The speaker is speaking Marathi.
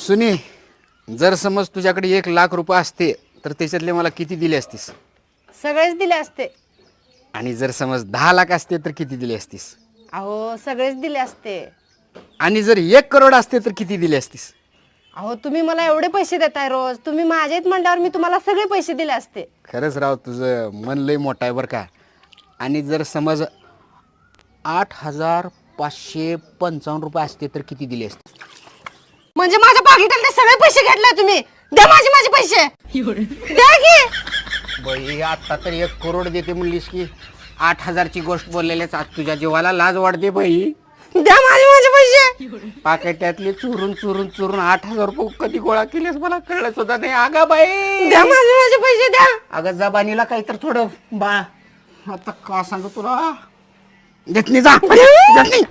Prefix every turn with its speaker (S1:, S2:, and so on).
S1: सुनी, जर समज तुझ्याकडे 1,00,000 रुपये असते तर त्याच्यातले मला किती दिले असतीस?
S2: सगळेच दिले असते.
S1: आणि जर समज 10,00,000 असते तर किती दिले असतीस?
S2: अहो सगळेच दिले असते.
S1: आणि जर 1 करोड असते तर किती दिले असतीस?
S2: अहो तुम्ही मला एवढे पैसे देताय रोज, तुम्ही माझ्यात म्हणल्यावर मी तुम्हाला सगळे पैसे दिले असते.
S1: खरंच राव, तुझं मन लय मोठं आहे बरं का. आणि जर समज 8,555 रुपये असते तर किती दिले असते?
S2: म्हणजे माझ्या पाकिटातले सगळे पैसे घेतले तुम्ही. द्या माझे पैसे द्या की.
S1: बाई, आता तर 1 करोड देते म्हणलीस की 8,000ची गोष्ट बोललेल्याच आज तुझ्या जीवाला लाज वाटते बाई.
S2: द्या माझे पैसे.
S1: पाकिटातले चुरून चुरून चुरून 8,000 रुपये कधी गोळा केलेस मला कळलं सुद्धा नाही. अगा बाई,
S2: द्या माझे पैसे द्या.
S1: अगं जबानीला काही तर थोडं बा. आता का सांगू तुला, देत नाही जा, देत नाही.